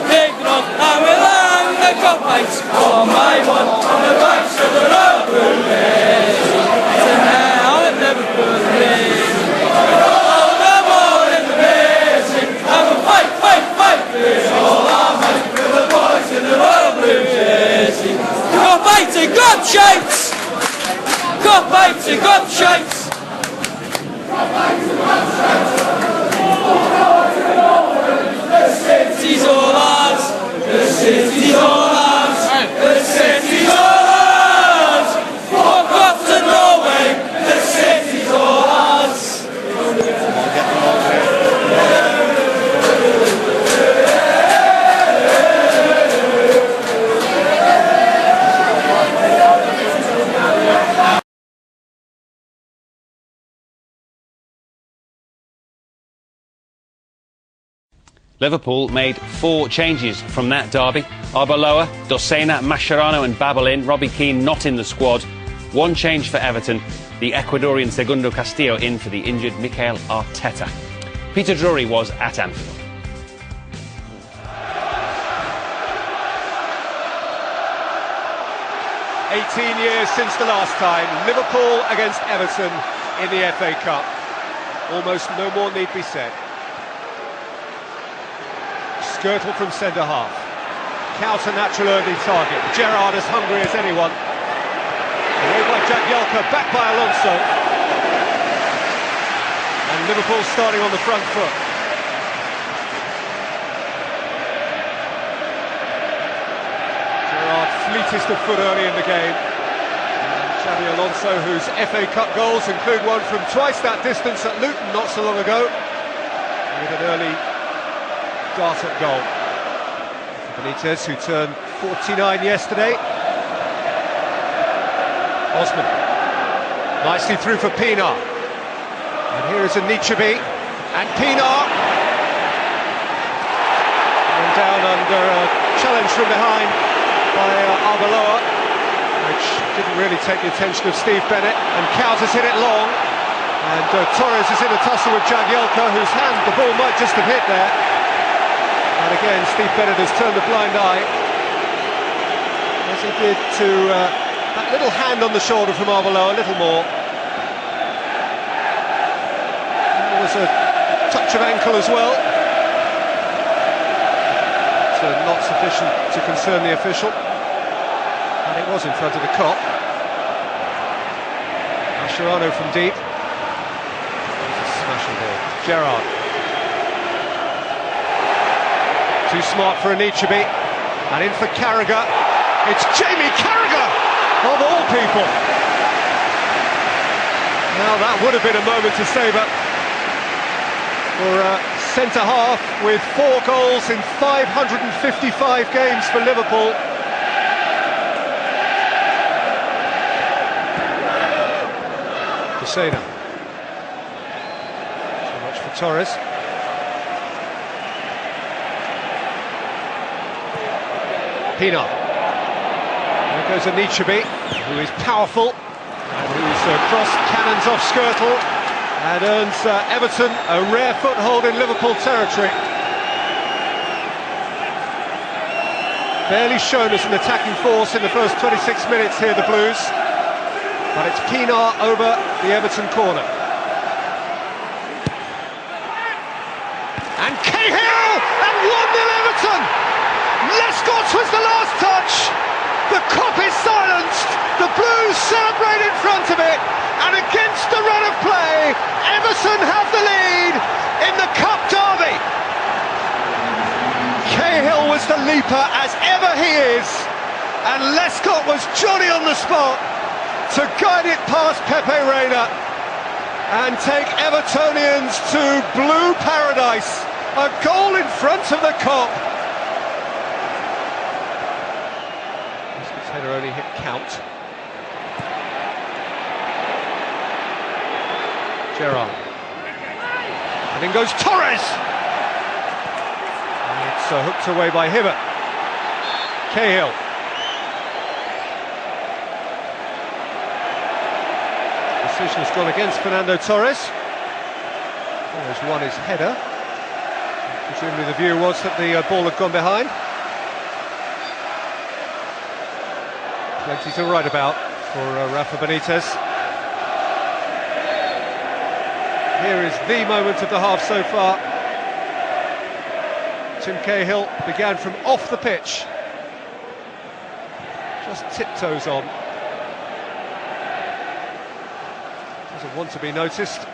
Big rock and we'll hang the cupcakes on my one on the banks of the Liverpool Lake. So now at Liverpool Lake, all the more in the racing, and we'll fight, fight, fight with all our might for the boys in the Royal Blue Jersey. Cup fights and cup shapes! Cup fights and cup shapes! The city's all ours, the city's all ours, the city's all ours. Walk up to Norway, the city's all ours. Liverpool made 4 changes from that derby. Arbeloa, Dosena, Mascherano and Babel in. Robbie Keane not in the squad. 1 change for Everton. The Ecuadorian Segundo Castillo in for the injured Mikel Arteta. Peter Drury was at Anfield. "18 years since the last time, Liverpool against Everton in the FA Cup. Almost no more need be said. Skirtle from centre-half. Counts a natural early target. Gerrard as hungry as anyone. Away by Jagielka, back by Alonso. And Liverpool starting on the front foot. Gerrard fleetest of foot early in the game. And Xabi Alonso, whose FA Cup goals include one from twice that distance at Luton not so long ago, with an early dart at goal. Benitez, who turned 49 yesterday. Osman, nicely through for Pienaar. And here is a Nicheby, and Pienaar. And down under a challenge from behind by Arbeloa, which didn't really take the attention of Steve Bennett, and Cowes has hit it long. And Torres is in a tussle with Jagielka, whose hand the ball might just have hit there. And again, Steve Bennett has turned a blind eye, as he did to that little hand on the shoulder from Arbeloa, a little more. There was a touch of ankle as well. So not sufficient to concern the official. And it was in front of the Kop. Mascherano from deep. Smashing ball. Gerrard. Too smart for Anichebe, and in for Carragher. It's Jamie Carragher, of all people. Now that would have been a moment to savour for a centre-half with 4 goals in 555 games for Liverpool. Dosena. So much for Torres. Pienaar. There goes Anichebe, who is powerful, and who's cross cannons off Skirtle, and earns Everton a rare foothold in Liverpool territory. Barely shown as an attacking force in the first 26 minutes here, the Blues, but it's Pienaar over the Everton corner. And Cahill, and 1-0 Everton! Lescott was the last touch. The Kop is silenced. The Blues celebrate in front of it, and against the run of play, Everton have the lead in the Cup derby. Cahill was the leaper as ever he is, and Lescott was Johnny on the spot to guide it past Pepe Reina and take Evertonians to blue paradise. A goal in front of the Kop. Header only hit count. Gerrard. And in goes Torres! And it's hooked away by Hibbert. Cahill. Decision has gone against Fernando Torres. Torres won his header. Presumably the view was that the ball had gone behind. Plenty to write about for Rafa Benitez. Here is the moment of the half so far. Tim Cahill began from off the pitch. Just tiptoes on. Doesn't want to be noticed.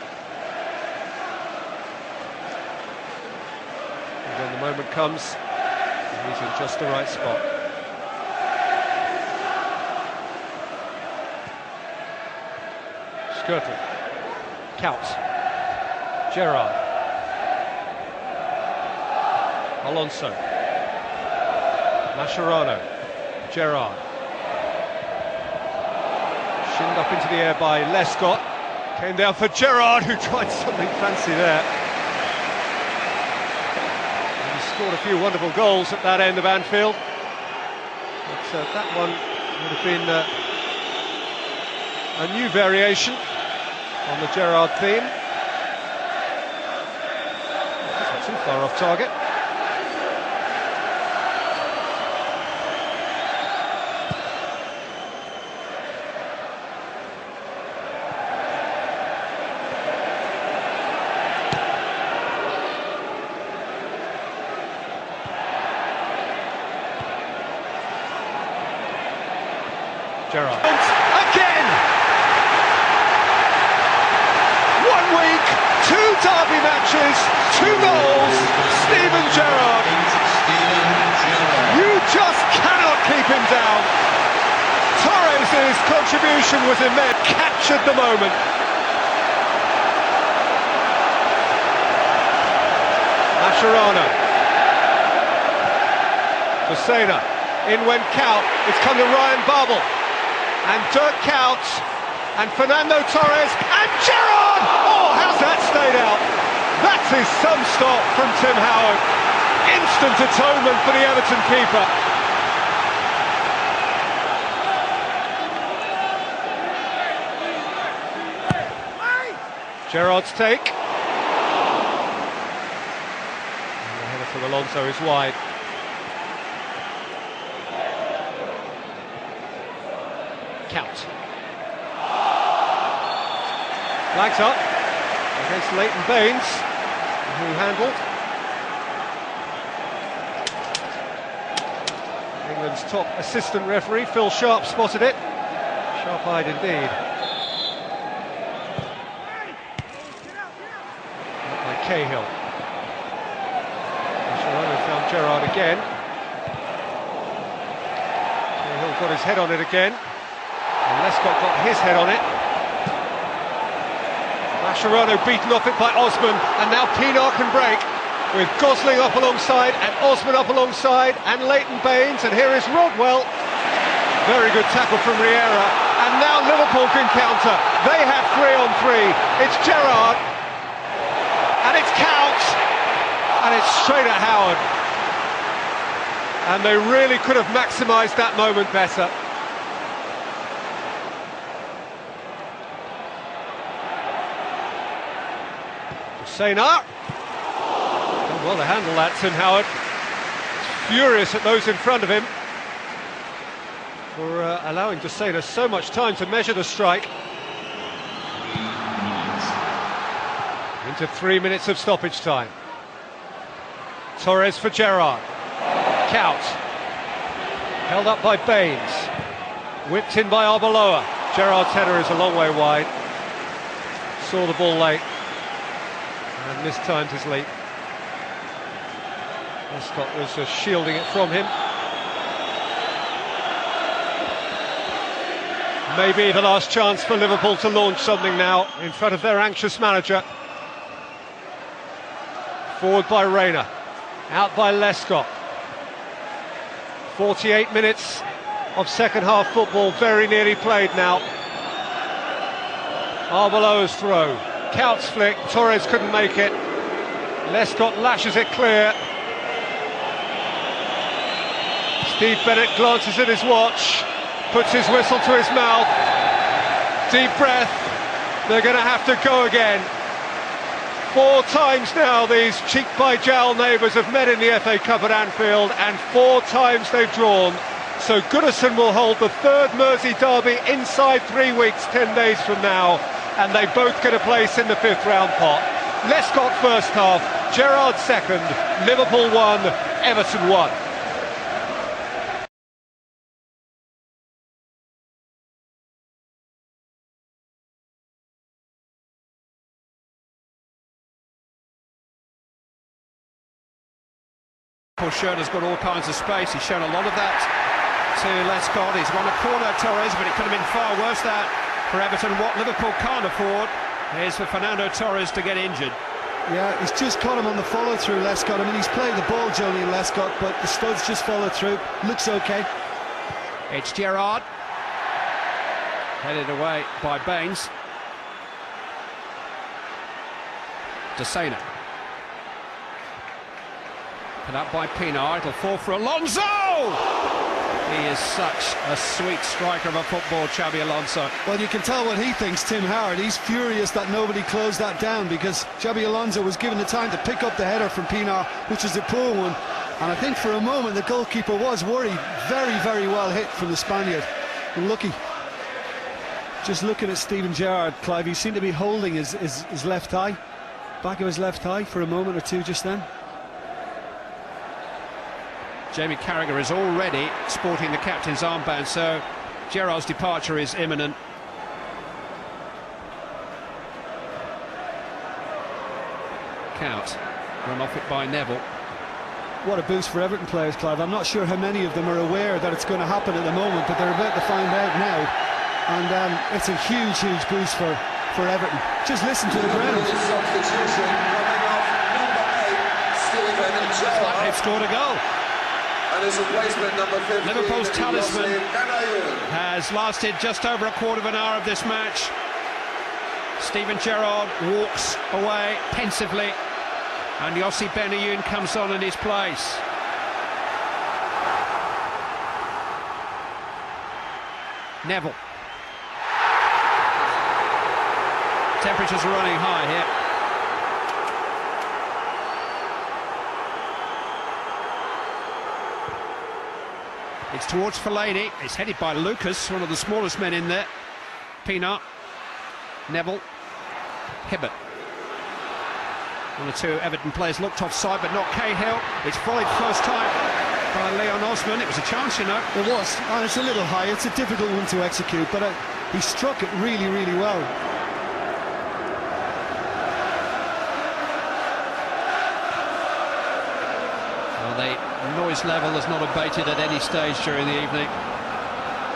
And when the moment comes, he's in just the right spot. Skirtle. Count. Gerrard. Alonso. Mascherano. Gerrard. Shinned up into the air by Lescott. Came down for Gerrard, who tried something fancy there. And he scored a few wonderful goals at that end of Anfield. But that one would have been a new variation on the Gerrard theme. Not too far off target. Gerrard. Again! 1 week, 2 derby matches, 2 goals, Steven Gerrard. You just cannot keep him down. Torres' contribution was immense, captured the moment. Mascherano. Dossena. In went Kuyt. It's come to Ryan Babel. And Dirk Kuyt, and Fernando Torres, and Gerrard! Oh, how's that stayed out? That is some stop from Tim Howard. Instant atonement for the Everton keeper. Gerrard's take. And the header from Alonso is wide. Count. Flags up against Leighton Baines, who handled. England's top assistant referee, Phil Sharp, spotted it. Sharp-eyed indeed. Not by Cahill. Mascherano found Gerrard again. Cahill got his head on it again. And Lescott got his head on it. Mascherano beaten off it by Osman, and now Pienaar can break, with Gosling up alongside, and Osman up alongside, and Leighton Baines, and here is Rodwell. Very good tackle from Riera, and now Liverpool can counter. They have 3 on 3. It's Gerrard, and it's Kuyt, and it's straight at Howard. And they really could have maximised that moment better. Seinar. Done well to handle that, Tim Howard. He's furious at those in front of him for allowing Dossena so much time to measure the strike. Into 3 minutes of stoppage time. Torres for Gerrard. Kuyt. Held up by Baines. Whipped in by Arbeloa. Gerrard's header is a long way wide. Saw the ball late. And mistimed his leap. Lescott was shielding it from him. Maybe the last chance for Liverpool to launch something now in front of their anxious manager. Forward by Reina. Out by Lescott. 48 minutes of second half football, very nearly played now. Arbeloa's throw. Kuyt's flick, Torres couldn't make it. Lescott lashes it clear. Steve Bennett glances at his watch, puts his whistle to his mouth. Deep breath, they're going to have to go again. 4 times now these cheek-by-jowl neighbours have met in the FA Cup at Anfield, and 4 times they've drawn. So Goodison will hold the 3rd Mersey derby inside 3 weeks, 10 days from now, and they both get a place in the 5th round pot. Lescott first half, Gerrard second, Liverpool 1, Everton 1. Shirt has got all kinds of space. He's shown a lot of that to Lescott. He's won a corner, Torres, but it could have been far worse that for Everton. What Liverpool can't afford is for Fernando Torres to get injured. Yeah, he's just caught him on the follow-through, Lescott. I mean, he's played the ball, Johnny Lescott, but the studs just follow through. Looks okay. It's Gerrard. Headed away by Baines. Desena. Put up by Pinar, it'll fall for Alonso! He is such a sweet striker of a football, Xabi Alonso. Well, you can tell what he thinks, Tim Howard. He's furious that nobody closed that down, because Xabi Alonso was given the time to pick up the header from Pinar, which was a poor one. And I think for a moment the goalkeeper was worried. Very, very well hit from the Spaniard. Lucky. Just looking at Steven Gerrard, Clive, he seemed to be holding his left thigh, back of his left thigh for a moment or two just then. Jamie Carragher is already sporting the captain's armband, so Gerrard's departure is imminent. Count, run off it by Neville. What a boost for Everton players, Clive. I'm not sure how many of them are aware that it's going to happen at the moment, but they're about to find out now. And it's a huge, huge boost for Everton. Just listen to the ground. They've scored a goal. And his replacement, number 15, Liverpool's talisman has lasted just over a quarter of an hour of this match. Steven Gerrard walks away pensively, and Yossi Benayoun comes on in his place. Neville. Temperatures are running high here. It's towards Fellaini. It's headed by Lucas, one of the smallest men in there. Pinar, Neville, Hibbert. One or two Everton players looked offside, but not Cahill. It's volleyed first time by Leon Osman. It was a chance, you know. It was. And it's a little high. It's a difficult one to execute, but he struck it really, really well. The noise level has not abated at any stage during the evening.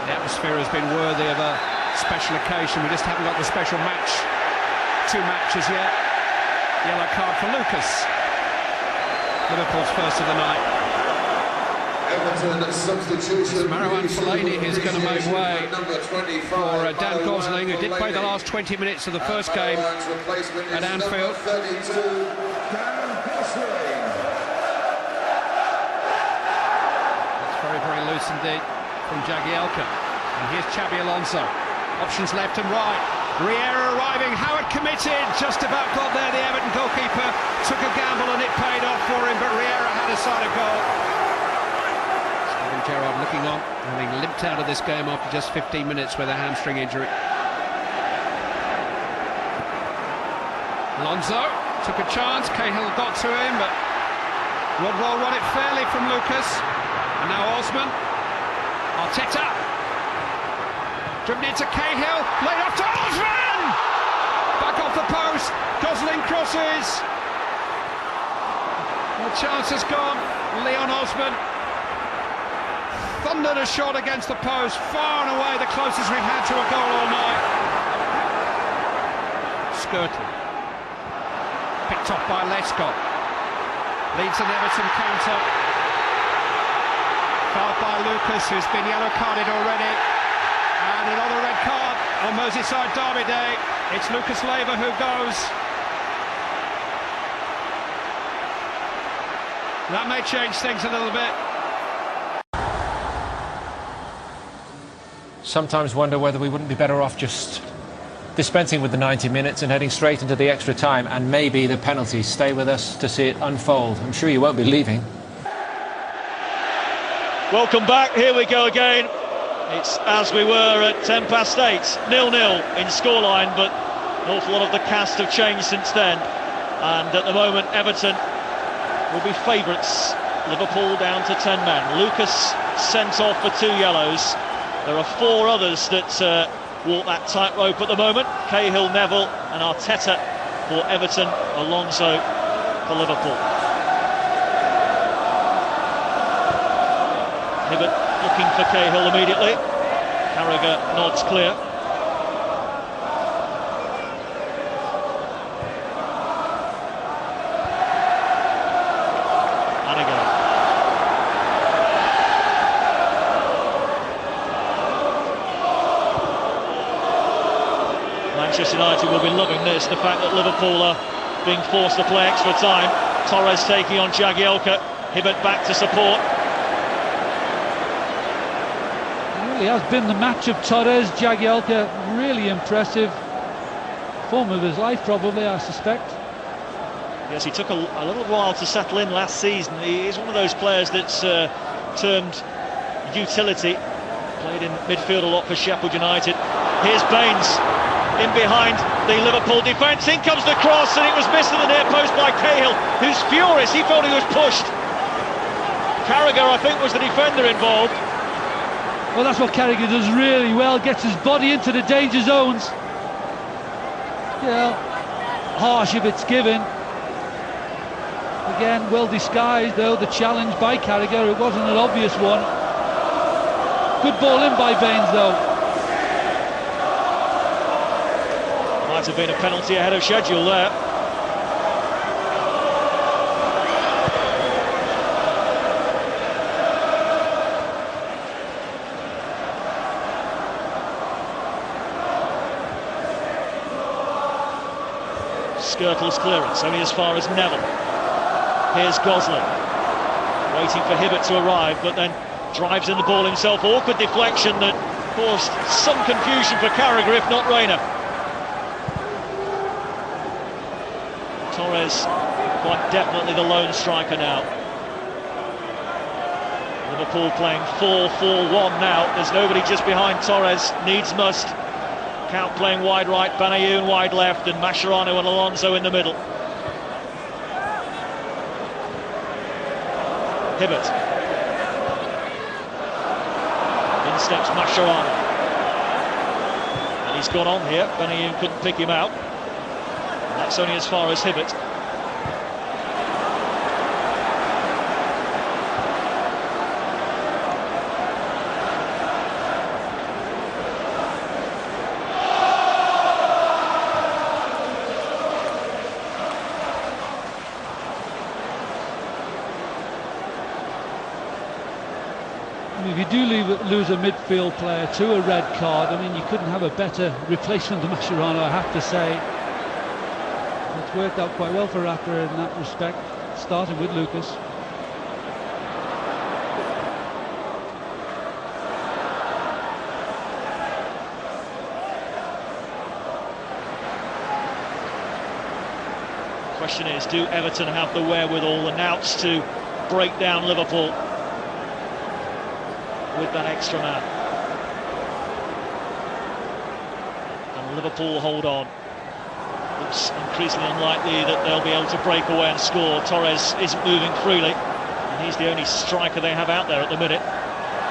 The atmosphere has been worthy of a special occasion. We just haven't got the special match. 2 matches yet. Yellow card for Lucas. Liverpool's first of the night. Everton substitution. Marouane Fellaini is going to make way for Dan Gosling, who did play the last 20 minutes of the first game at Anfield. Very loose indeed from Jagielka. And here's Xabi Alonso. Options left and right. Riera arriving. Howard committed. Just about got there. The Everton goalkeeper took a gamble and it paid off for him, but Riera had a side of goal. Steven Gerrard looking on, having limped out of this game after just 15 minutes with a hamstring injury. Alonso took a chance. Cahill got to him, but Rodwell won it fairly from Lucas. And now Osman, Arteta, driven into Cahill, laid off to Osman! Back off the post, Gosling crosses. The chance has gone, Leon Osman. Thundered a shot against the post, far and away the closest we've had to a goal all night. Skirtley, picked off by Lescott, leads an Everton counter. Fouled by Lucas, who's been yellow carded already, and another red card on Merseyside Derby Day. It's Lucas Leiva who goes. That may change things a little bit. Sometimes wonder whether we wouldn't be better off just dispensing with the 90 minutes and heading straight into the extra time and maybe the penalty. Stay with us to see it unfold. I'm sure you won't be leaving. Welcome back, here we go again. It's as we were at 8:10, 0-0 in scoreline, but an awful lot of the cast have changed since then. And at the moment, Everton will be favourites. Liverpool down to 10 men. Lucas sent off for 2 yellows. There are 4 others that walk that tightrope at the moment. Cahill, Neville and Arteta for Everton, Alonso for Liverpool. Hibbert looking for Cahill immediately. Carragher nods clear. And again. Manchester United will be loving this, the fact that Liverpool are being forced to play extra time. Torres taking on Jagielka. Hibbert back to support. It has been the match of Torres. Jagielka, really impressive. Form of his life, probably, I suspect. Yes, he took a little while to settle in last season. He is one of those players that's termed utility. Played in midfield a lot for Sheffield United. Here's Baines in behind the Liverpool defence. In comes the cross, and it was missed at the near post by Cahill, who's furious. He felt he was pushed. Carragher, I think, was the defender involved. Well, that's what Carragher does really well, gets his body into the danger zones. Yeah, harsh if it's given. Again, well disguised though, the challenge by Carragher. It wasn't an obvious one. Good ball in by Baines though. Might have been a penalty ahead of schedule there. Skirtle's clearance, only as far as Neville. Here's Gosling, waiting for Hibbert to arrive, but then drives in the ball himself. Awkward deflection that caused some confusion for Carragher, if not Reina. Torres, quite definitely the lone striker now. Liverpool playing 4-4-1 now. There's nobody just behind Torres, needs must. Count playing wide right, Benayoun wide left, and Mascherano and Alonso in the middle. Hibbert. In steps Mascherano. And he's gone on here. Benayoun couldn't pick him out. And that's only as far as Hibbert. If you do lose a midfield player to a red card, I mean, you couldn't have a better replacement than Mascherano, I have to say. It's worked out quite well for Rafa in that respect, starting with Lucas. The question is, do Everton have the wherewithal, the nouts to break down Liverpool with that extra man? And Liverpool hold on. Looks increasingly unlikely that they'll be able to break away and score. Torres isn't moving freely, and he's the only striker they have out there at the minute.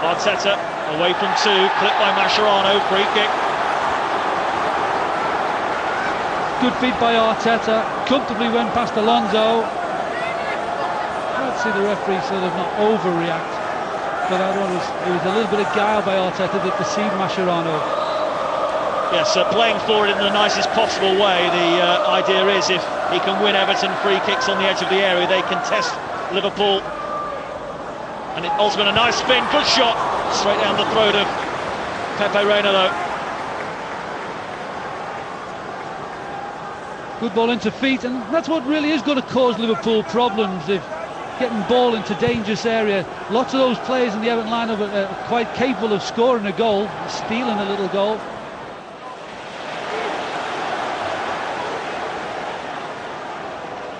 Arteta away from 2, clipped by Mascherano, free kick. Good feed by Arteta, comfortably went past Alonso. I'd see the referee sort of not overreact, but I thought it was a little bit of guile by Arteta that deceived Mascherano. Yes, playing forward in the nicest possible way. The idea is if he can win Everton free kicks on the edge of the area, they can test Liverpool. And it also been a nice spin, good shot, straight down the throat of Pepe Reina though. Good ball into feet, and that's what really is going to cause Liverpool problems. If getting ball into dangerous area, lots of those players in the Everton lineup are quite capable of scoring a goal, stealing a little goal.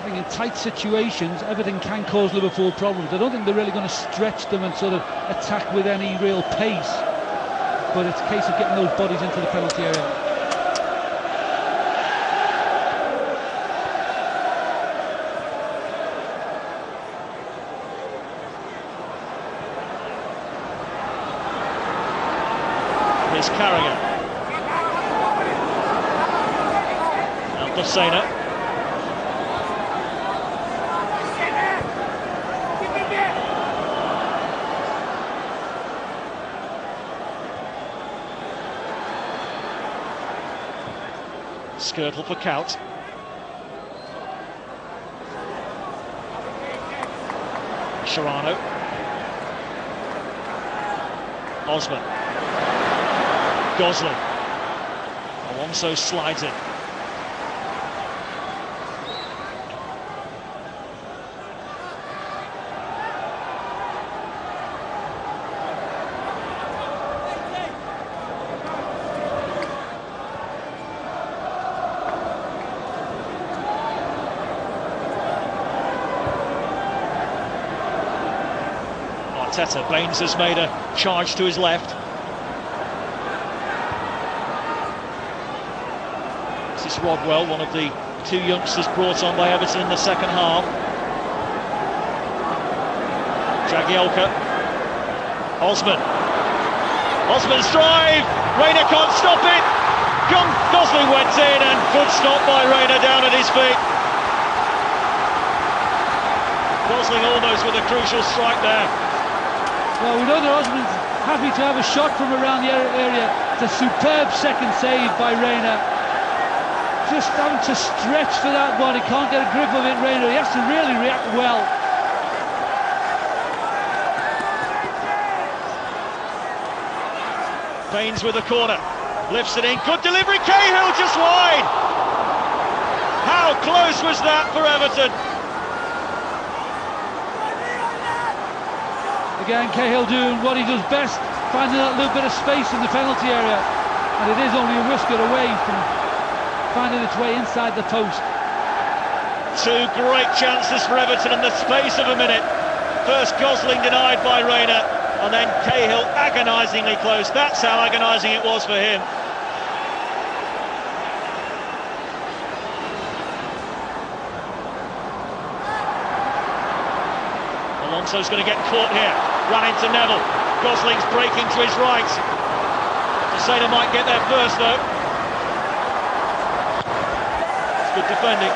think in tight situations, Everton can cause Liverpool problems. I don't think they're really going to stretch them and sort of attack with any real pace. But it's a case of getting those bodies into the penalty area. Here's Carragher. Now Dosena. Skirtle for Cout. Sharano. Osman. Gosling. Alonso slides in. Arteta. Baines has made a charge to his left. This is Rodwell, one of the two youngsters brought on by Everton in the second half. Jagielka. Osman. Osman's drive. Reina can't stop it. Gosling went in and good stop by Reina down at his feet. Gosling almost with a crucial strike there. Well, we know that Osman's happy to have a shot from around the area. It's a superb second save by Reina. Just having to stretch for that one. He can't get a grip of it, Reina. He has to really react well. Baines with the corner. Lifts it in. Good delivery. Cahill just wide. How close was that for Everton? Again, Cahill doing what he does best, finding that little bit of space in the penalty area. And it is only a whisker away from finding its way inside the post. Two great chances for Everton in the space of a minute. First Gosling denied by Reina, and then Cahill agonisingly close. That's how agonising it was for him. Alonso's going to get caught here. Run into Neville. Gosling's breaking to his right. Dosena might get there first though. It's good defending.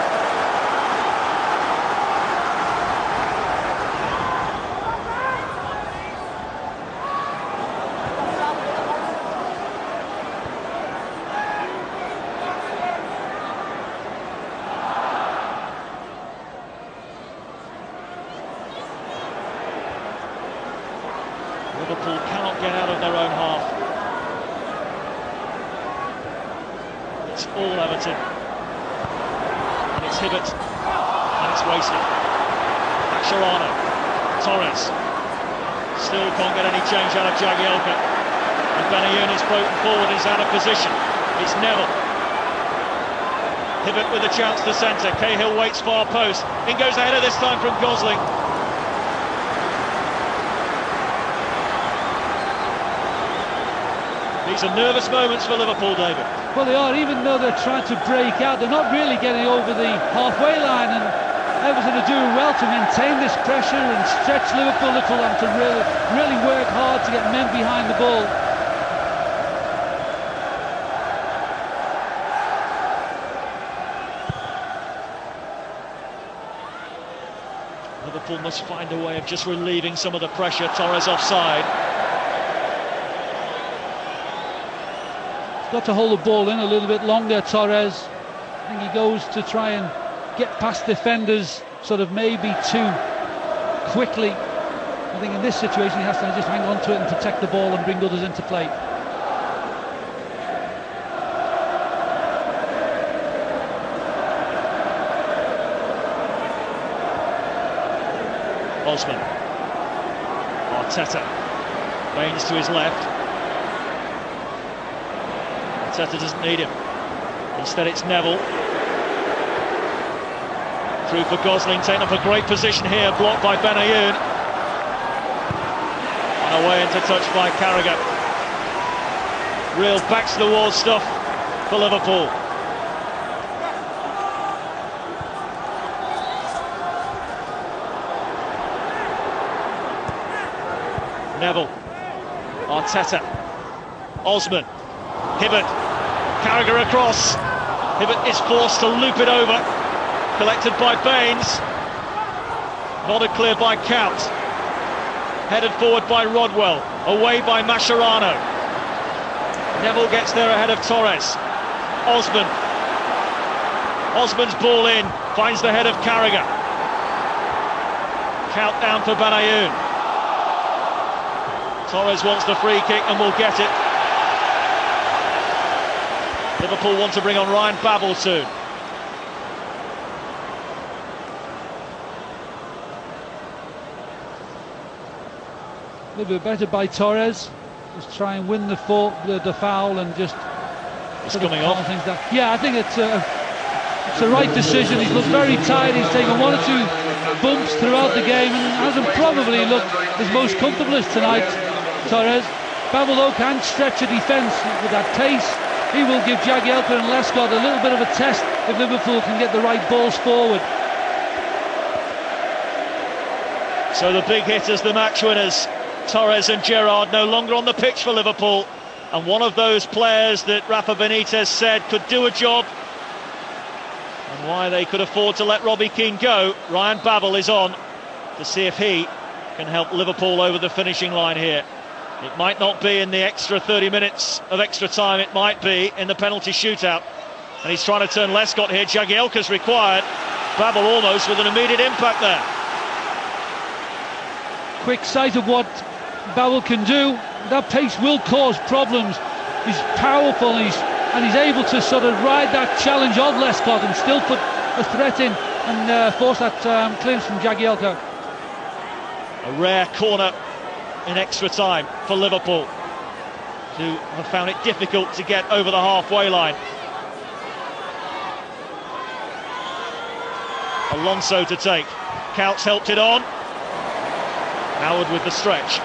Liverpool cannot get out of their own half. It's all Everton. And it's Hibbert. And it's wasted. Sharano. Torres. Still can't get any change out of Jagielka. And Benayoun's broken forward, is out of position. It's Neville. Hibbert with a chance to centre. Cahill waits far post. In goes the header this time from Gosling. These are nervous moments for Liverpool, David. Well, they are, even though they're trying to break out, they're not really getting over the halfway line, and Everton are doing well to maintain this pressure and stretch Liverpool and to really work hard to get men behind the ball. Liverpool must find a way of just relieving some of the pressure. Torres offside. Got to hold the ball in a little bit longer, Torres. I think he goes to try and get past defenders sort of maybe too quickly. I think in this situation he has to just hang on to it and protect the ball and bring others into play. Osman. Arteta. Baines to his left. Arteta doesn't need him. Instead it's Neville. Through for Gosling, taking up a great position here, blocked by Benayoun. And away into touch by Carragher. Real backs-to-the-wall stuff for Liverpool. Neville, Arteta, Osman, Hibbert, Carragher across. Hibbert is forced to loop it over. Collected by Baines. Nodded clear by Count. Headed forward by Rodwell. Away by Mascherano. Neville gets there ahead of Torres. Osman. Osman's ball in. Finds the head of Carragher. Countdown for Benayoun. Torres wants the free kick and will get it. Liverpool want to bring on Ryan Babel soon. A little bit better by Torres. Just try and win the foul and just. It's coming off. Things down. Yeah, I think it's the right decision. He's looked very tired. He's taken one or two bumps throughout the game and hasn't probably looked his most comfortable tonight. Torres. Babel though can stretch a defence with that pace. He will give Jagielka and Lescott a little bit of a test if Liverpool can get the right balls forward. So the big hitters, the match winners, Torres and Gerrard, no longer on the pitch for Liverpool. And one of those players that Rafa Benitez said could do a job and why they could afford to let Robbie Keane go, Ryan Babel is on to see if he can help Liverpool over the finishing line here. It might not be in the extra 30 minutes of extra time, it might be in the penalty shootout. And he's trying to turn Lescott here. Jagielka's required. Babel almost with an immediate impact there. Quick sight of what Babel can do. That pace will cause problems. He's powerful and he's able to sort of ride that challenge of Lescott and still put a threat in and force that clearance from Jagielka. A rare corner in extra time for Liverpool, who have found it difficult to get over the halfway line. Alonso to take. Couts helped it on. Howard with the stretch.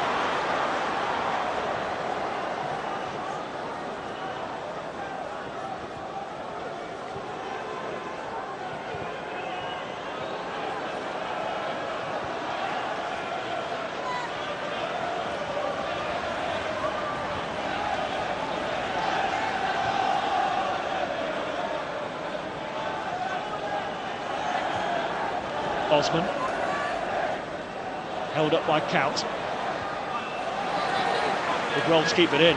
Osman, held up by Count. Good role to keep it in.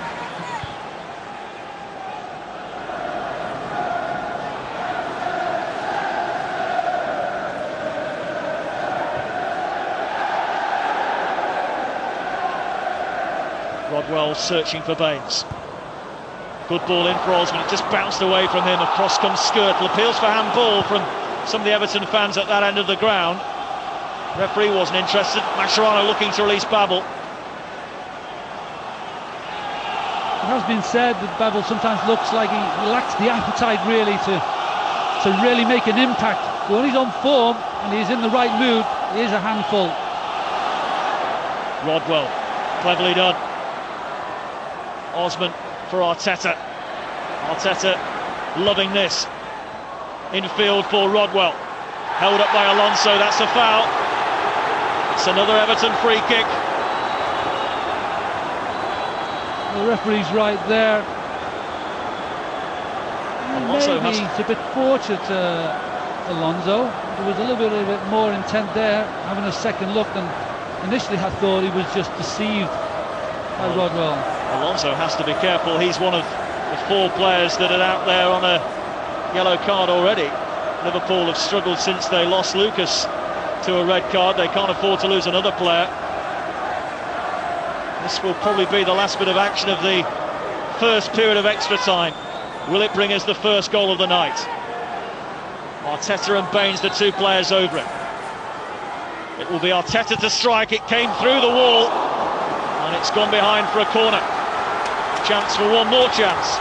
Rodwell searching for Baines. Good ball in for Osman, it just bounced away from him, across comes Skirtle, appeals for handball from some of the Everton fans at that end of the ground. Referee wasn't interested. Mascherano looking to release Babel. It has been said that Babel sometimes looks like he lacks the appetite really to really make an impact. But when he's on form and he's in the right mood, he is a handful. Rodwell, cleverly done. Osman for Arteta. Arteta loving this. Infield for Rodwell. Held up by Alonso, that's a foul. It's another Everton free kick. The referee's right there. Alonso maybe it's a bit fortunate, Alonso. There was a little bit more intent there, having a second look, and initially I thought he was just deceived by Rodwell. Alonso has to be careful. He's one of the 4 players that are out there on a yellow card already. Liverpool have struggled since they lost Lucas to a red card. They can't afford to lose another player. This will probably be the last bit of action of the first period of extra time. Will it bring us the first goal of the night? Arteta and Baines, the 2 players over it. It will be Arteta to strike. It came through the wall and it's gone behind for a corner. Chance for one more chance.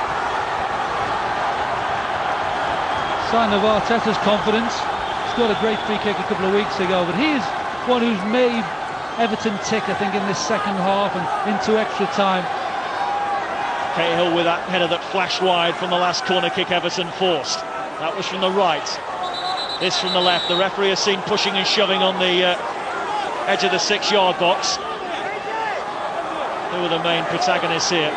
Sign of Arteta's confidence. He's scored a great free kick a couple of weeks ago, but he is one who's made Everton tick, I think, in this second half and into extra time. Cahill with that header that flashed wide from the last corner kick Everton forced. That was from the right. This from the left. The referee is seen pushing and shoving on the edge of the 6-yard box. Who are the main protagonists here?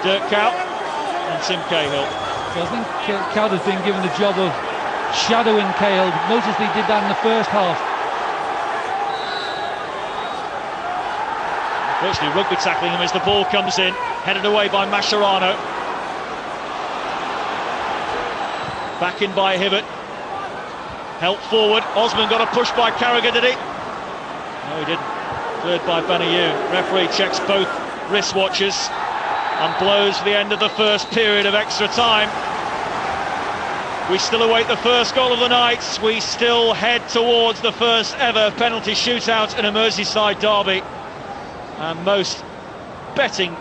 Dirk Kuyt and Tim Cahill. So I think Kuyt has been given the job of shadowing Cahill. Notice he did that in the first half. Unfortunately, rugby tackling him as the ball comes in, headed away by Mascherano. Back in by Hibbert. Help forward. Osman got a push by Carragher, did he? No, he didn't. Third by Benayoun. Referee checks both wristwatches and blows for the end of the first period of extra time. We still await the first goal of the night. We still head towards the first ever penalty shootout in a Merseyside derby. And most betting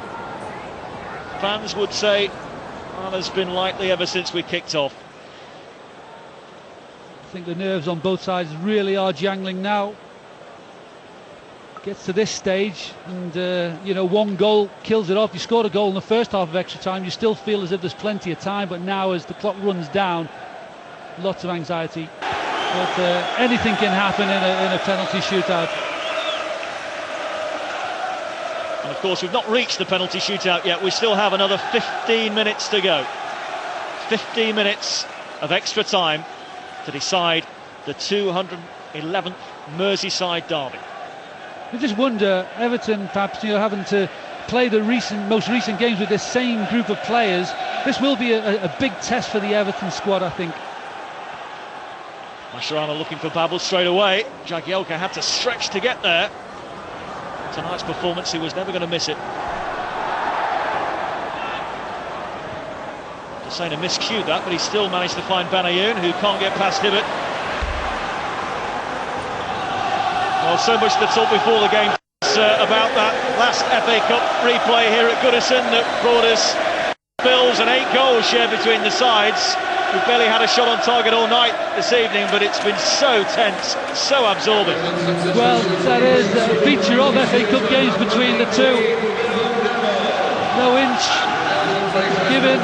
fans would say that has been likely ever since we kicked off. I think the nerves on both sides really are jangling now. Gets to this stage and you know, one goal kills it off. You scored a goal in the first half of extra time, you still feel as if there's plenty of time, but now as the clock runs down, lots of anxiety. But anything can happen in a penalty shootout. And of course we've not reached the penalty shootout yet. We still have another 15 minutes to go. 15 minutes of extra time to decide the 211th Merseyside derby. I just wonder, Everton perhaps, you know, having to play the most recent games with this same group of players, this will be a big test for the Everton squad, I think. Mascherano looking for Babel straight away. Jagielka had to stretch to get there. Tonight's performance, he was never going to miss it. Desena miscued that, but he still managed to find Benayoun, who can't get past Hibbert. Well, so much to talk before the game about that last FA Cup replay here at Goodison that brought us bills and 8 goals shared between the sides. We've barely had a shot on target all night this evening, but it's been so tense, so absorbing. Well, that is a feature of FA Cup games between the two. No inch given.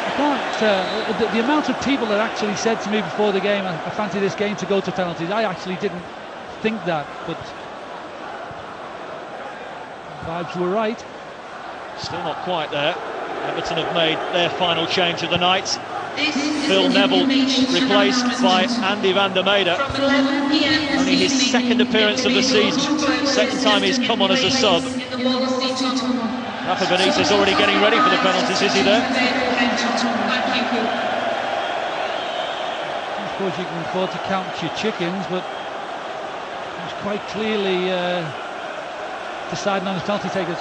I can't. The amount of people that actually said to me before the game, I fancy this game to go to penalties. I actually didn't think that, but vibes were right. Still not quite there. Everton have made their final change of the night. Phil Neville replaced by Andy van der Meijden. Only his second appearance of the season. Second time he's come on as a sub. Rafa Benitez already getting ready for the penalties, is he there? I suppose you can afford to count your chickens, but he's quite clearly deciding on his penalty takers.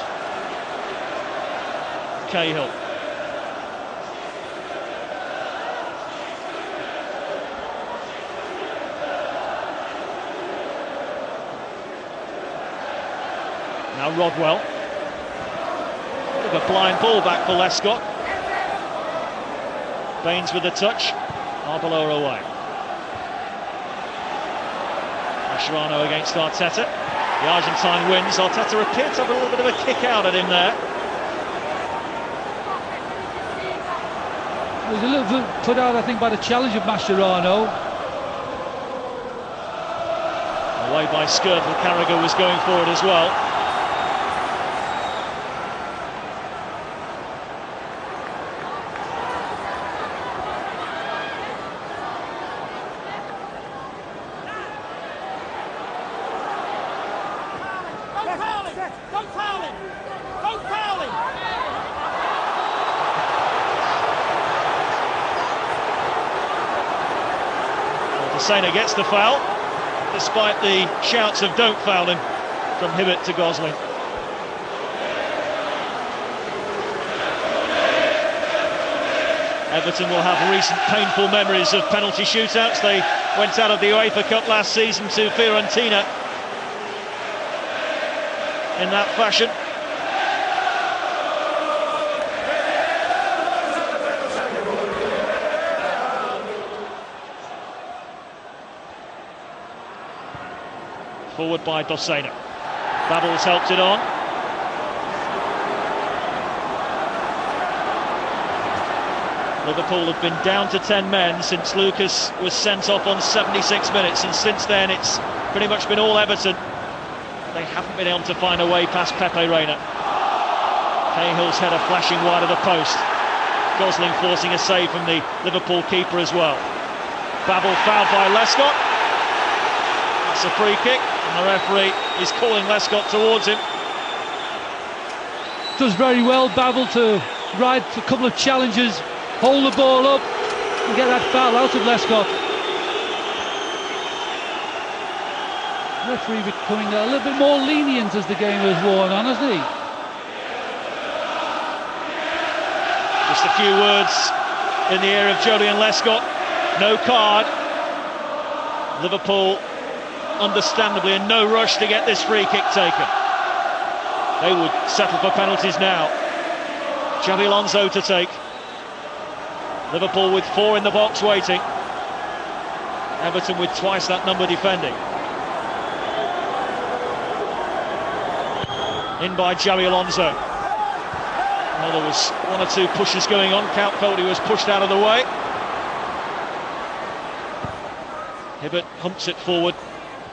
Cahill. Now Rodwell. Bit of a blind ball back for Lescott. Baines with the touch. Arbeloa away. Mascherano against Arteta. The Argentine wins. Arteta appeared to have a little bit of a kick out at him there. He was a little bit put out, I think, by the challenge of Mascherano. Away by Skirtle. Carragher was going for it as well. Desena gets the foul, despite the shouts of "don't foul him" from Hibbert to Gosling. Everton will have recent painful memories of penalty shootouts. They went out of the UEFA Cup last season to Fiorentina in that fashion. Forward by Dossena. Babel's helped it on. Liverpool have been down to 10 men since Lucas was sent off on 76 minutes, and since then it's pretty much been all Everton. They haven't been able to find a way past Pepe Reina. Cahill's header flashing wide of the post. Gosling forcing a save from the Liverpool keeper as well. Babel fouled by Lescott. That's a free kick, and the referee is calling Lescott towards him. Does very well, Babel, to ride a couple of challenges, hold the ball up and get that foul out of Lescott. Referee becoming a little bit more lenient as the game has worn on, hasn't he? Just a few words in the ear of Julian Lescott. No card. Liverpool, understandably, in no rush to get this free kick taken. They would settle for penalties now. Xabi Alonso to take. Liverpool with 4 in the box waiting. Everton with twice that number defending. In by Xabi Alonso. Well, there was 1 or 2 pushes going on. Count felt he was pushed out of the way. Hibbert humps it forward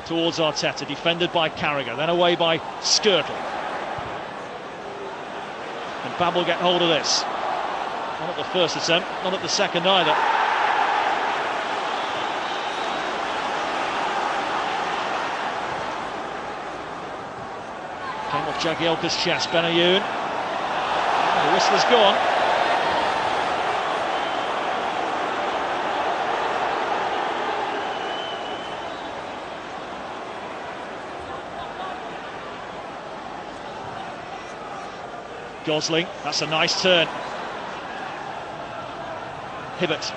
towards Arteta, defended by Carragher, then away by Skirtle. And Babel get hold of this. Not at the first attempt, not at the second either. Came off Jagielka's chest, Benayoun. The whistle's gone. Gosling, that's a nice turn. Hibbert.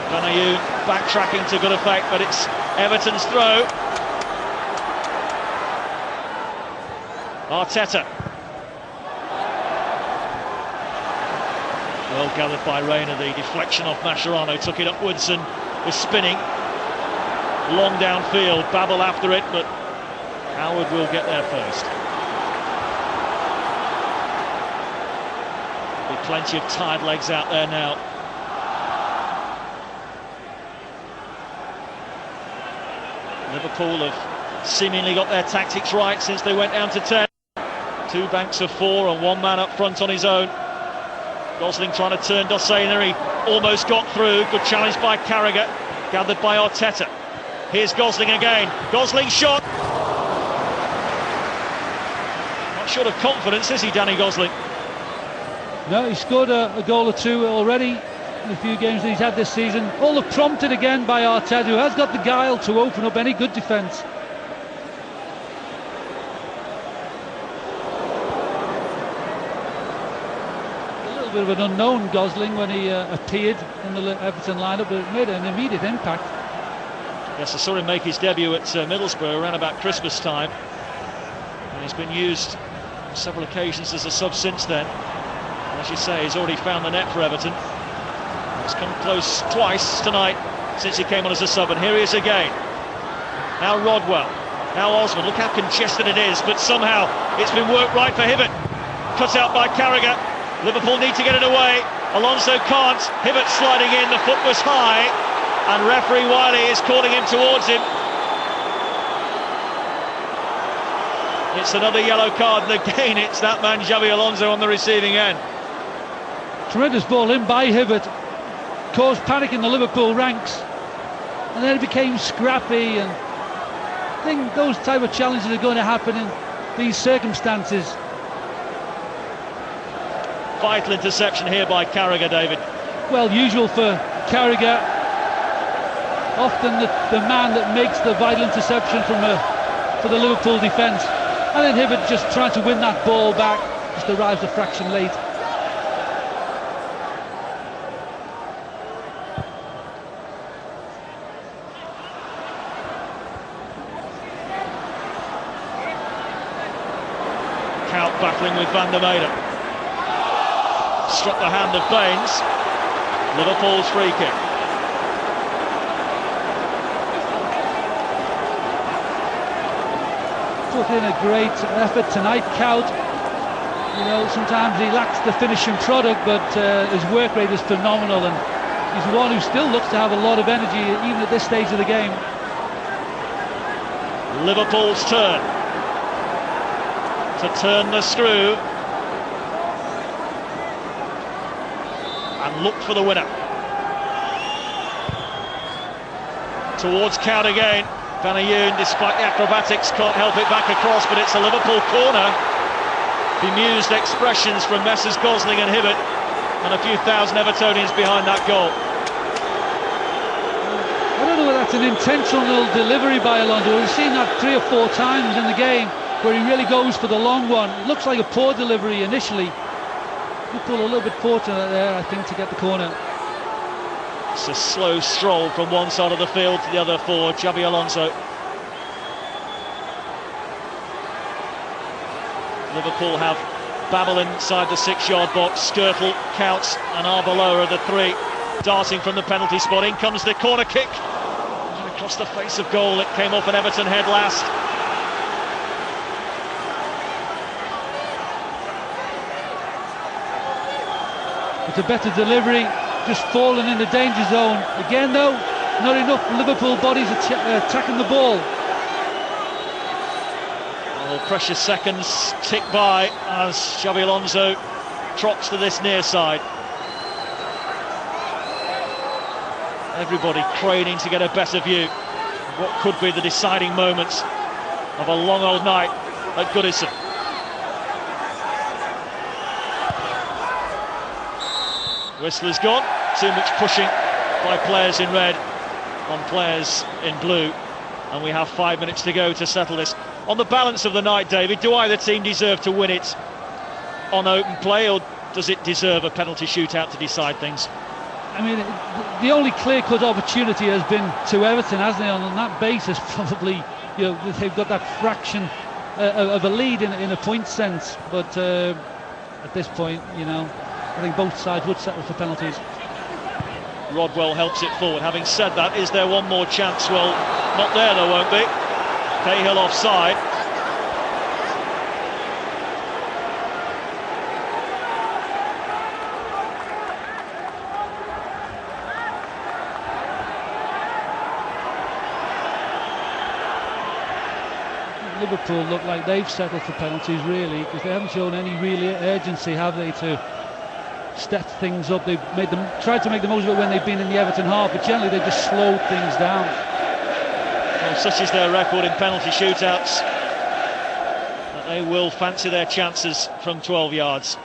Benayoun backtracking to good effect, but it's Everton's throw. Arteta. Well gathered by Reina, the deflection off Mascherano, took it upwards and was spinning. Long downfield, Babel after it, but Howard will get there first. There'll be plenty of tired legs out there now. Liverpool have seemingly got their tactics right since they went down to 10. 2 banks of 4 and 1 man up front on his own. Gosling trying to turn Dossena, he almost got through. Good challenge by Carragher, gathered by Arteta. Here's Gosling again. Gosling shot. Not short of confidence, is he, Danny Gosling? No, he scored a goal or 2 already in a few games that he's had this season. All prompted again by Arteta, who has got the guile to open up any good defence. A bit of an unknown Gosling when he appeared in the Everton lineup, but it made an immediate impact. Yes, I saw him make his debut at Middlesbrough around about Christmas time, and he's been used on several occasions as a sub since then. And as you say, he's already found the net for Everton. He's come close twice tonight since he came on as a sub, and here he is again. Now Rodwell, now Osman. Look how congested it is, but somehow it's been worked right for Hibbert. Cut out by Carragher. Liverpool need to get it away. Alonso can't. Hibbert sliding in, the foot was high, and referee Wiley is calling him towards him. It's another yellow card, and again it's that man Xabi Alonso on the receiving end. Tremendous ball in by Hibbert, caused panic in the Liverpool ranks, and then it became scrappy, and I think those type of challenges are going to happen in these circumstances. Vital interception here by Carragher, David. Well, usual for Carragher. Often the man that makes the vital interception for the Liverpool defence. And then Hibbert just trying to win that ball back, just arrives a fraction late. Count battling with Van der Meyden. Struck the hand of Baines. Liverpool's free kick. put in a great effort tonight, Cout. You know, sometimes he lacks the finishing product, but his work rate is phenomenal, and he's one who still looks to have a lot of energy even at this stage of the game. Liverpool's turn to turn the screw and look for the winner. Towards Cout again. Van Ayoun, despite the acrobatics, can't help it back across, but it's a Liverpool corner. Bemused expressions from Messrs Gosling and Hibbert, and a few thousand Evertonians behind that goal. I don't know whether that's an intentional delivery by Alonso. We've seen that 3 or 4 times in the game where he really goes for the long one. It looks like a poor delivery initially. Liverpool a little bit fortunate there, I think, to get the corner. It's a slow stroll from one side of the field to the other for Xabi Alonso. Liverpool have Babel inside the 6-yard box. Skirtle, Counts and Arbeloa are the 3 darting from the penalty spot. In comes the corner kick, and across the face of goal. It came off an Everton head last. It's a better delivery, just fallen in the danger zone. Again though, not enough Liverpool bodies attacking the ball. Well, precious seconds tick by as Xabi Alonso trots to this near side. Everybody craning to get a better view of what could be the deciding moments of a long old night at Goodison. Whistler's gone. Too much pushing by players in red on players in blue, and we have 5 minutes to go to settle this. On the balance of the night, David, do either team deserve to win it on open play, or does it deserve a penalty shootout to decide things? I mean, the only clear-cut opportunity has been to Everton, hasn't it? On that basis, probably, you know, they've got that fraction of a lead in a point sense. But at this point, you know, I think both sides would settle for penalties. Rodwell helps it forward. Having said that, is there one more chance? Well, not there, there won't be. Cahill offside. Liverpool look like they've settled for penalties, really, because they haven't shown any real urgency, have they, to step things up. They've tried to make the most of it when they've been in the Everton half, but generally they've just slowed things down. Well, such is their record in penalty shootouts that they will fancy their chances from 12 yards.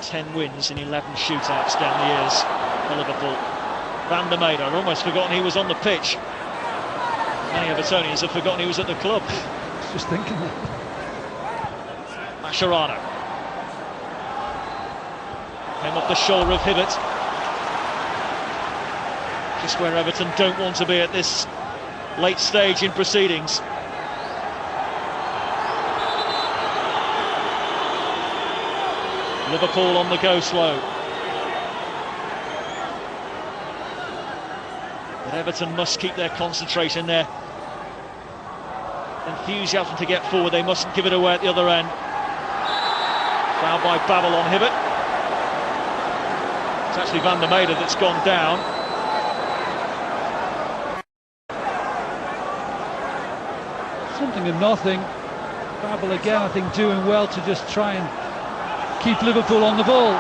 Ten wins in 11 shootouts down the years for Liverpool. Van der Meijden, I'd almost forgotten he was on the pitch. Many Evertonians have forgotten he was at the club. Just thinking that. Mascherano came off the shoulder of Hibbert. Just where Everton don't want to be at this late stage in proceedings. Liverpool on the go slow. But Everton must keep their concentration, their enthusiasm to get forward. They mustn't give it away at the other end. Foul by Babel on Hibbert. It's actually Van der Meijden that's gone down. Something and nothing. Babel again, I think, doing well to just try and keep Liverpool on the ball.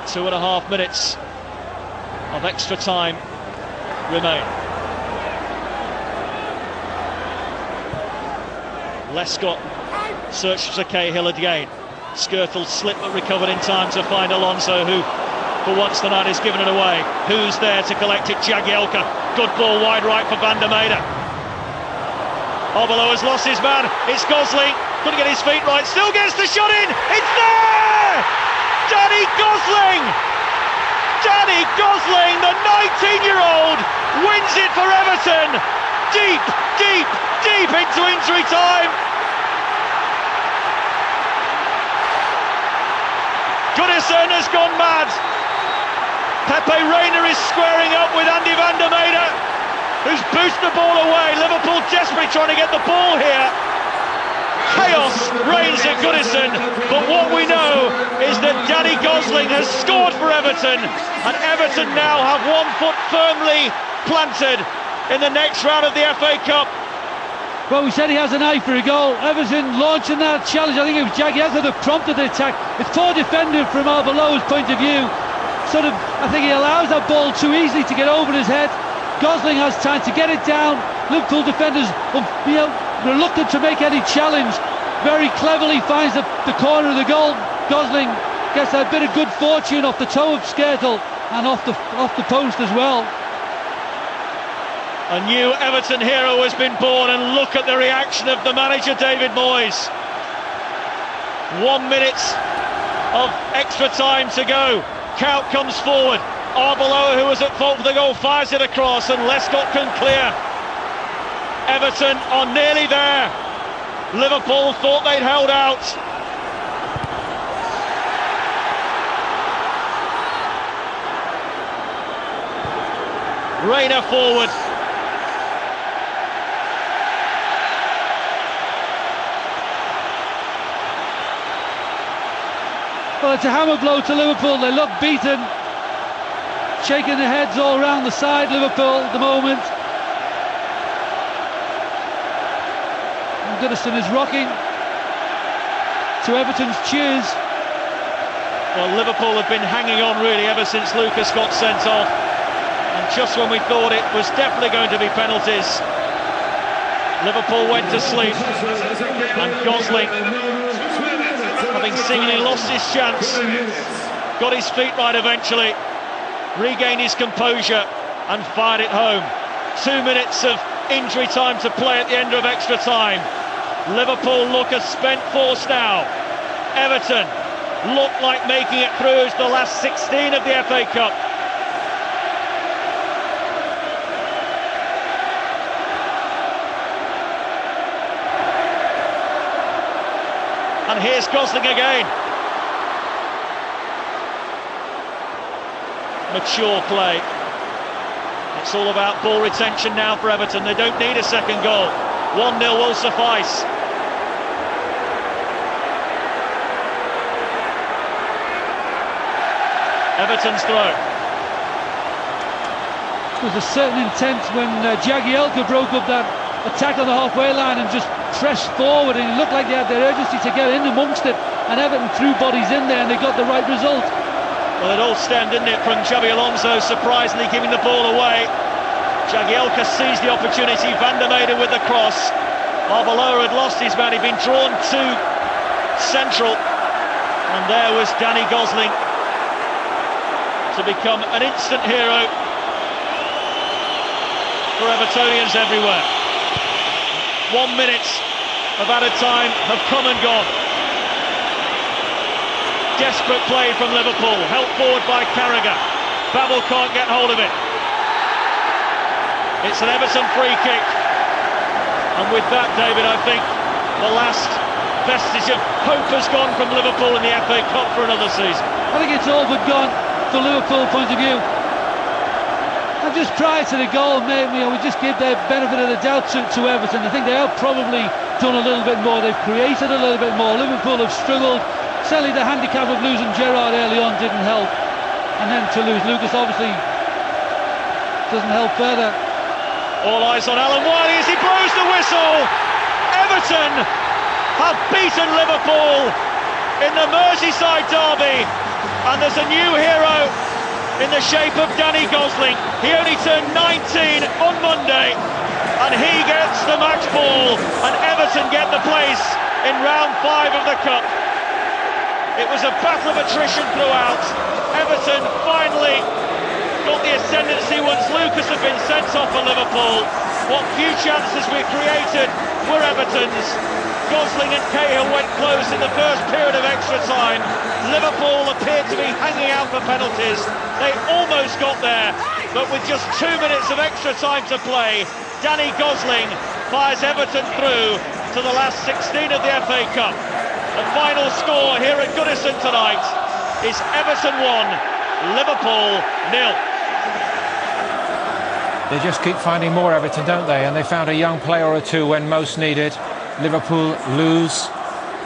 2.5 minutes of extra time remain. Lescott searched for Cahill again. Skirtle slipped but recovered in time to find Alonso, who for once tonight has given it away. Who's there to collect it? Jagielka. Good ball wide right for Van der Meijden. Arbeloa has lost his man. It's Gosling. Couldn't get his feet right. Still gets the shot in. It's there! Danny Gosling! Danny Gosling, the 19-year-old, wins it for Everton. Deep, deep, deep into injury time. Goodison has gone mad. Pepe Reina is squaring up with Andy van der Meijden, who's boosted the ball away. Liverpool desperately trying to get the ball here. Chaos reigns at Goodison, but what we know is that Danny Gosling has scored for Everton, and Everton now have 1 foot firmly planted in the next round of the FA Cup. Well, we said he has an eye for a goal. Everton launching that challenge. I think it was Jagielka that prompted the attack. It's poor defending from Arbeloa's point of view. I think he allows that ball too easily to get over his head. Gosling has time to get it down. Liverpool defenders, reluctant to make any challenge. Very cleverly finds the corner of the goal. Gosling gets a bit of good fortune off the toe of Skrtel and off the post as well. A new Everton hero has been born, and look at the reaction of the manager, David Moyes. 1 minute of extra time to go. Count comes forward. Arbeloa, who was at fault for the goal, fires it across, and Lescott can clear. Everton are nearly there. Liverpool thought they'd held out. Reina forward. Well, it's a hammer blow to Liverpool. They look beaten, shaking their heads all around the side. Liverpool at the moment. And Goodison is rocking to Everton's cheers. Well, Liverpool have been hanging on really ever since Lucas got sent off, and just when we thought it was definitely going to be penalties, Liverpool went to sleep, and Gosling, having seemingly lost his chance, got his feet right eventually, regained his composure and fired it home. 2 minutes of injury time to play at the end of extra time. Liverpool look a spent force now. Everton look like making it through to the last 16 of the FA Cup. And here's Gosling again. Mature play. It's all about ball retention now for Everton. They don't need a second goal. 1-0 will suffice. Everton's throw. There was a certain intent when Jagielka broke up that attack on the halfway line and just pressed forward, and it looked like they had their urgency to get in amongst it, and Everton threw bodies in there and they got the right result. Well, it all stemmed, didn't it, from Xabi Alonso surprisingly giving the ball away. Jagielka seized the opportunity, Van der Meijden with the cross. Arbeloa had lost his man, he'd been drawn to central, and there was Danny Gosling to become an instant hero for Evertonians everywhere. 1 minute of added time have come and gone. Desperate play from Liverpool, helped forward by Carragher. Babel can't get hold of it. It's an Everton free kick, and with that, David, I think the last vestige of hope has gone from Liverpool in the FA Cup for another season. I think it's all but gone from Liverpool point of view. And just prior to the goal, maybe we just give their benefit of the doubt to Everton. I think they have probably done a little bit more. They've created a little bit more. Liverpool have struggled. Certainly the handicap of losing Gerrard early on didn't help, and then to lose Lucas obviously doesn't help further. All eyes on Alan Wiley as he blows the whistle. Everton have beaten Liverpool in the Merseyside derby, and there's a new hero in the shape of Danny Gosling. He only turned 19 on Monday, and he gets the match ball, and Everton get the place in round 5 of the Cup. It was a battle of attrition throughout. Everton finally got the ascendancy once Lucas had been sent off for Liverpool. What few chances we created were Everton's. Gosling and Cahill went close in the first period of extra time. Liverpool appeared to be hanging out for penalties. They almost got there, but with just 2 minutes of extra time to play, Danny Gosling fires Everton through to the last 16 of the FA Cup. The final score here at Goodison tonight is Everton 1, Liverpool 0. They just keep finding more, Everton, don't they? And they found a young player or two when most needed. Liverpool lose.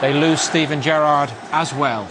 They lose Steven Gerrard as well.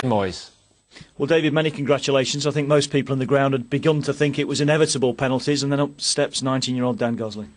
Moyes. Well, David, many congratulations. I think most people on the ground had begun to think it was inevitable penalties, and then up steps 19-year-old Dan Gosling.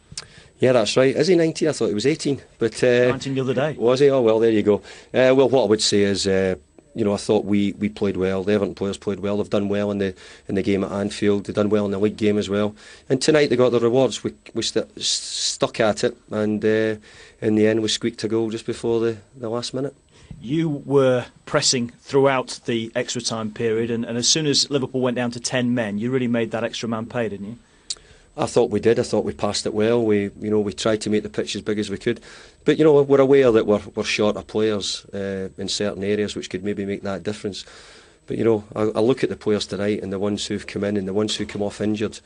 Yeah, that's right. Is he 19? I thought he was 18. But 19 the other day. Was he? Oh, well, there you go. Well, what I would say is, you know, I thought we played well. The Everton players played well. They've done well in the game at Anfield. They've done well in the league game as well. And tonight they got the rewards. We stuck at it, and in the end we squeaked a goal just before the last minute. You were pressing throughout the extra time period, and as soon as Liverpool went down to 10 men, you really made that extra man pay, didn't you? I thought we did. I thought we passed it well. We tried to make the pitch as big as we could, but we're aware that we're short of players in certain areas, which could maybe make that difference. But I look at the players tonight and the ones who've come in and the ones who come off injured,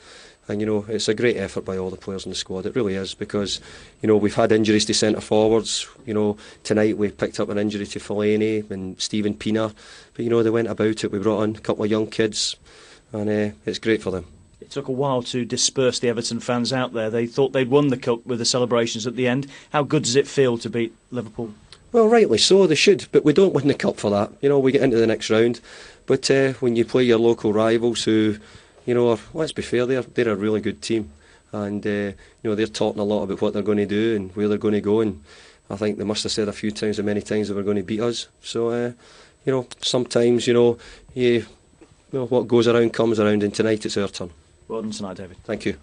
and it's a great effort by all the players in the squad. It really is, because we've had injuries to centre forwards. Tonight we picked up an injury to Fellaini and Steven Pienaar, but they went about it. We brought in a couple of young kids, and it's great for them. It took a while to disperse the Everton fans out there. They thought they'd won the cup with the celebrations at the end. How good does it feel to beat Liverpool? Well, rightly so, they should, but we don't win the cup for that. You know, we get into the next round, but when you play your local rivals who, you know, let's be fair, they're a really good team, and you know, they're talking a lot about what they're going to do and where they're going to go, and I think they must have said a few times how many times they were going to beat us. So, you know, sometimes, you know, what goes around comes around, and tonight it's our turn. Well done tonight, David. Thank you.